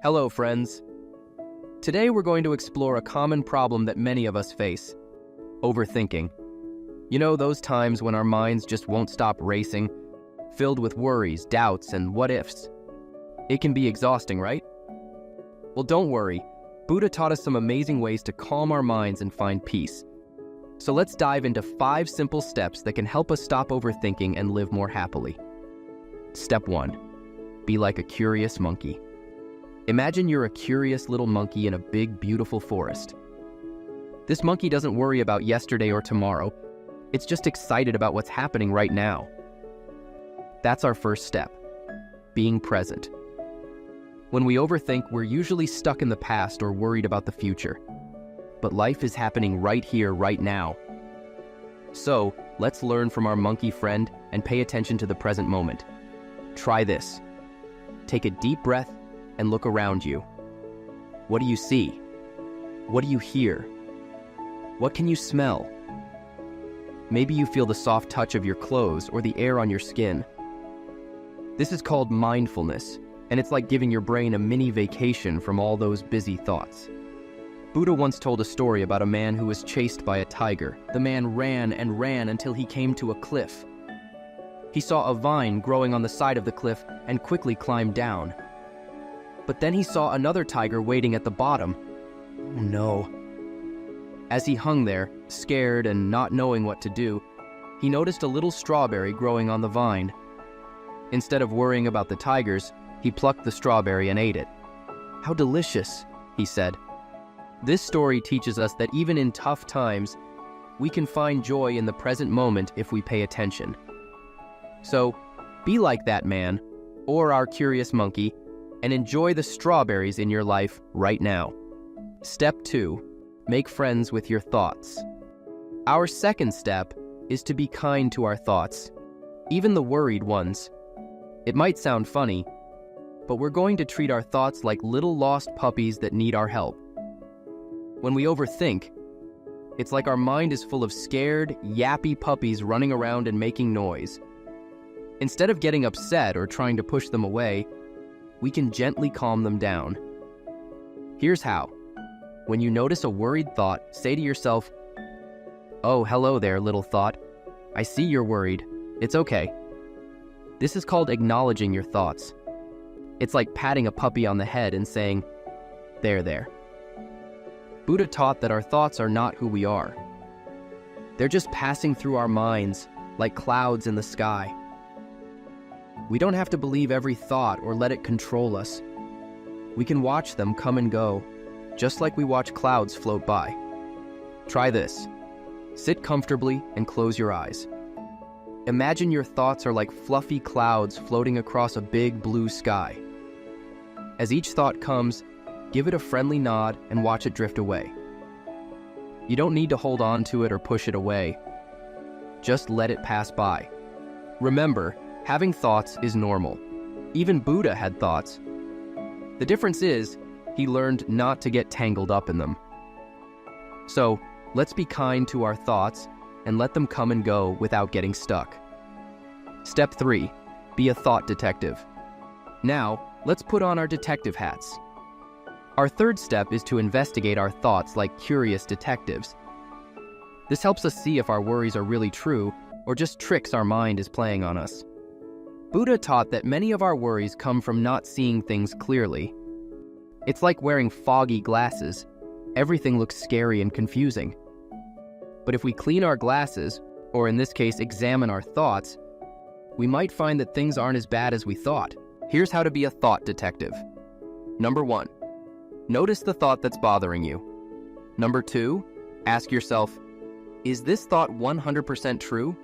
Hello, friends. Today we're going to explore a common problem that many of us face: overthinking. You know, those times when our minds just won't stop racing, filled with worries, doubts, and what-ifs. It can be exhausting, right? Well, don't worry. Buddha taught us some amazing ways to calm our minds and find peace. So let's dive into 5 simple steps that can help us stop overthinking and live more happily. Step 1. Be like a curious monkey. Imagine you're a curious little monkey in a big, beautiful forest. This monkey doesn't worry about yesterday or tomorrow. It's just excited about what's happening right now. That's our first step: being present. When we overthink, we're usually stuck in the past or worried about the future. But life is happening right here, right now. So, let's learn from our monkey friend and pay attention to the present moment. Try this. Take a deep breath and look around you. What do you see? What do you hear? What can you smell? Maybe you feel the soft touch of your clothes or the air on your skin. This is called mindfulness, and it's like giving your brain a mini vacation from all those busy thoughts. Buddha once told a story about a man who was chased by a tiger. The man ran and ran until he came to a cliff. He saw a vine growing on the side of the cliff and quickly climbed down. But then he saw another tiger waiting at the bottom. Oh no. As he hung there, scared and not knowing what to do, he noticed a little strawberry growing on the vine. Instead of worrying about the tigers, he plucked the strawberry and ate it. "How delicious," he said. This story teaches us that even in tough times, we can find joy in the present moment if we pay attention. So, be like that man, or our curious monkey, and enjoy the strawberries in your life right now. Step 2. Make friends with your thoughts. Our second step is to be kind to our thoughts, even the worried ones. It might sound funny, but we're going to treat our thoughts like little lost puppies that need our help. When we overthink, it's like our mind is full of scared, yappy puppies running around and making noise. Instead of getting upset or trying to push them away, we can gently calm them down. Here's how. When you notice a worried thought, say to yourself, "Oh, hello there, little thought. I see you're worried. It's okay." This is called acknowledging your thoughts. It's like patting a puppy on the head and saying, There. Buddha taught that our thoughts are not who we are. They're just passing through our minds like clouds in the sky. We don't have to believe every thought or let it control us. We can watch them come and go, just like we watch clouds float by. Try this. Sit comfortably and close your eyes. Imagine your thoughts are like fluffy clouds floating across a big blue sky. As each thought comes, give it a friendly nod and watch it drift away. You don't need to hold on to it or push it away. Just let it pass by. Remember, having thoughts is normal. Even Buddha had thoughts. The difference is, he learned not to get tangled up in them. So, let's be kind to our thoughts and let them come and go without getting stuck. Step 3. Be a thought detective. Now, let's put on our detective hats. Our third step is to investigate our thoughts like curious detectives. This helps us see if our worries are really true or just tricks our mind is playing on us. Buddha taught that many of our worries come from not seeing things clearly. It's like wearing foggy glasses. Everything looks scary and confusing. But if we clean our glasses, or in this case examine our thoughts, we might find that things aren't as bad as we thought. Here's how to be a thought detective. Number 1. Notice the thought that's bothering you. Number 2. Ask yourself, is this thought 100% true?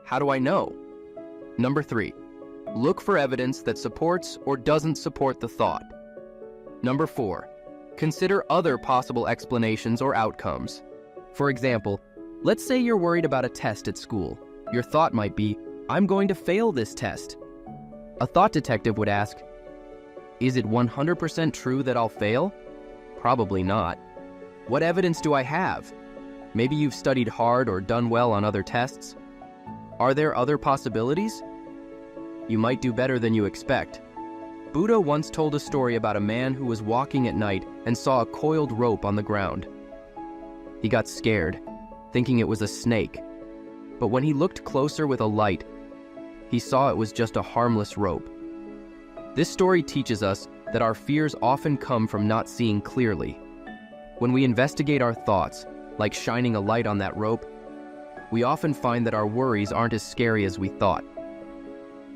How do I know? Number 3. Look for evidence that supports or doesn't support the thought. Number 4. Consider other possible explanations or outcomes. For example, let's say you're worried about a test at school. Your thought might be, "I'm going to fail this test." A thought detective would ask, is it 100% true that I'll fail? Probably not. What evidence do I have? Maybe you've studied hard or done well on other tests. Are there other possibilities? You might do better than you expect. Buddha once told a story about a man who was walking at night and saw a coiled rope on the ground. He got scared, thinking it was a snake. But when he looked closer with a light, he saw it was just a harmless rope. This story teaches us that our fears often come from not seeing clearly. When we investigate our thoughts, like shining a light on that rope, we often find that our worries aren't as scary as we thought.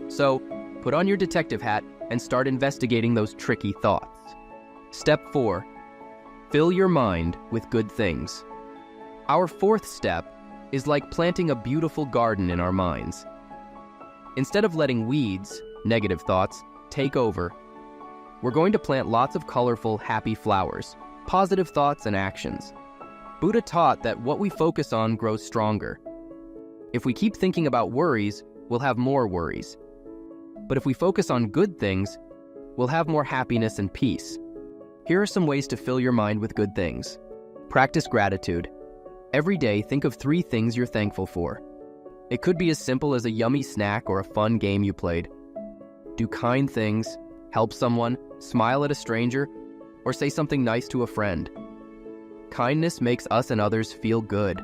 So, put on your detective hat and start investigating those tricky thoughts. Step 4. Fill your mind with good things. Our fourth step is like planting a beautiful garden in our minds. Instead of letting weeds, negative thoughts, take over, we're going to plant lots of colorful, happy flowers, positive thoughts and actions. Buddha taught that what we focus on grows stronger. If we keep thinking about worries, we'll have more worries. But if we focus on good things, we'll have more happiness and peace. Here are some ways to fill your mind with good things. Practice gratitude. Every day, think of 3 things you're thankful for. It could be as simple as a yummy snack or a fun game you played. Do kind things, help someone, smile at a stranger, or say something nice to a friend. Kindness makes us and others feel good.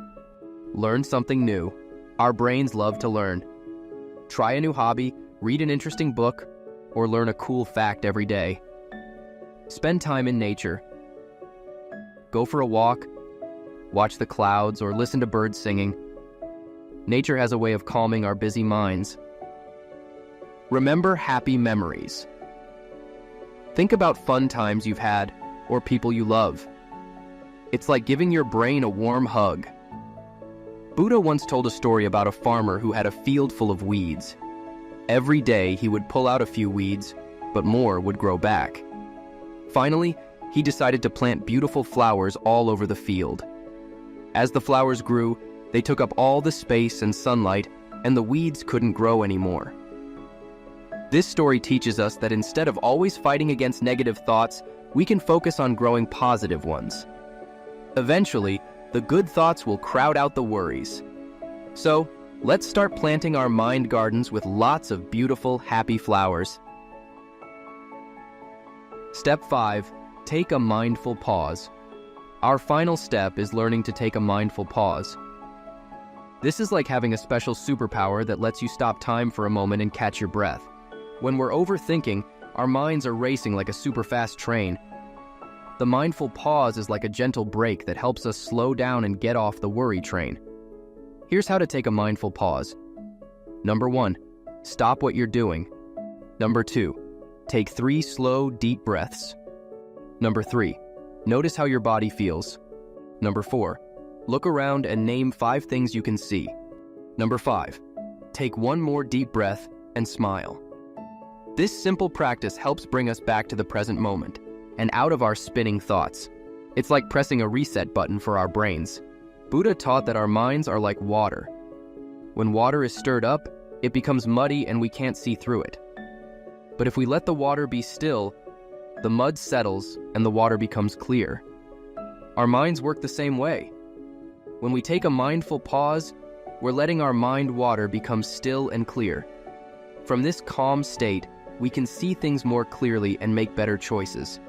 Learn something new. Our brains love to learn. Try a new hobby, read an interesting book, or learn a cool fact every day. Spend time in nature. Go for a walk, watch the clouds, or listen to birds singing. Nature has a way of calming our busy minds. Remember happy memories. Think about fun times you've had or people you love. It's like giving your brain a warm hug. Buddha once told a story about a farmer who had a field full of weeds. Every day he would pull out a few weeds, but more would grow back. Finally, he decided to plant beautiful flowers all over the field. As the flowers grew, they took up all the space and sunlight, and the weeds couldn't grow anymore. This story teaches us that instead of always fighting against negative thoughts, we can focus on growing positive ones. Eventually, the good thoughts will crowd out the worries. So, let's start planting our mind gardens with lots of beautiful, happy flowers. Step 5. Take a mindful pause. Our final step is learning to take a mindful pause. This is like having a special superpower that lets you stop time for a moment and catch your breath. When we're overthinking, our minds are racing like a super fast train. The mindful pause is like a gentle break that helps us slow down and get off the worry train. Here's how to take a mindful pause. Number 1, stop what you're doing. Number 2, take 3 slow, deep breaths. Number 3, notice how your body feels. Number 4, look around and name 5 things you can see. Number 5, take 1 more deep breath and smile. This simple practice helps bring us back to the present moment and out of our spinning thoughts. It's like pressing a reset button for our brains. Buddha taught that our minds are like water. When water is stirred up, it becomes muddy and we can't see through it. But if we let the water be still, the mud settles and the water becomes clear. Our minds work the same way. When we take a mindful pause, we're letting our mind water become still and clear. From this calm state, we can see things more clearly and make better choices.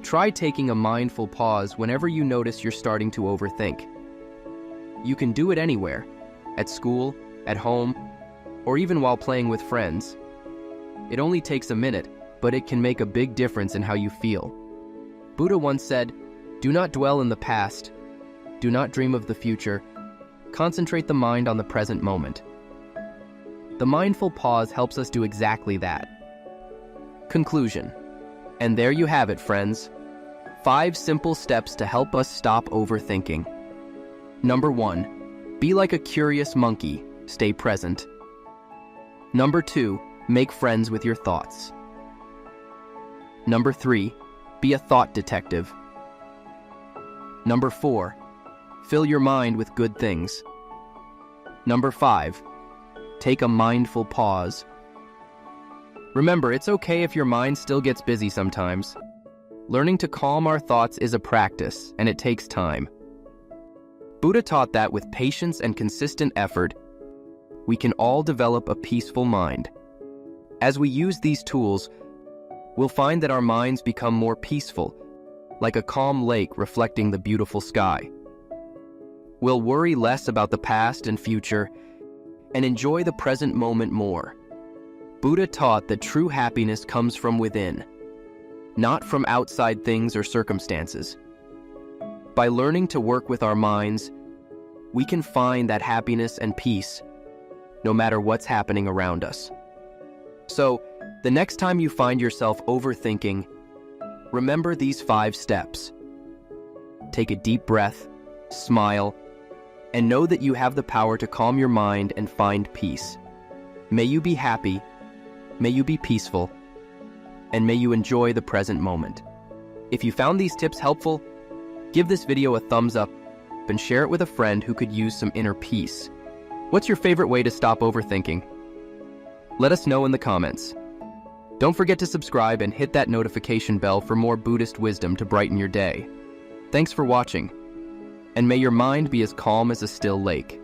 Try taking a mindful pause whenever you notice you're starting to overthink. You can do it anywhere, at school, at home, or even while playing with friends. It only takes a minute, but it can make a big difference in how you feel. Buddha once said, "Do not dwell in the past. Do not dream of the future. Concentrate the mind on the present moment." The mindful pause helps us do exactly that. Conclusion. And there you have it, friends. 5 simple steps to help us stop overthinking. Number 1, be like a curious monkey, stay present. Number 2, make friends with your thoughts. Number 3, be a thought detective. Number 4, fill your mind with good things. Number 5, take a mindful pause. Remember, it's okay if your mind still gets busy sometimes. Learning to calm our thoughts is a practice, and it takes time. Buddha taught that with patience and consistent effort, we can all develop a peaceful mind. As we use these tools, we'll find that our minds become more peaceful, like a calm lake reflecting the beautiful sky. We'll worry less about the past and future and enjoy the present moment more. Buddha taught that true happiness comes from within, not from outside things or circumstances. By learning to work with our minds, we can find that happiness and peace no matter what's happening around us. So, the next time you find yourself overthinking, remember these 5 steps. Take a deep breath, smile, and know that you have the power to calm your mind and find peace. May you be happy, may you be peaceful, and may you enjoy the present moment. If you found these tips helpful, give this video a thumbs up and share it with a friend who could use some inner peace. What's your favorite way to stop overthinking? Let us know in the comments. Don't forget to subscribe and hit that notification bell for more Buddhist wisdom to brighten your day. Thanks for watching, and may your mind be as calm as a still lake.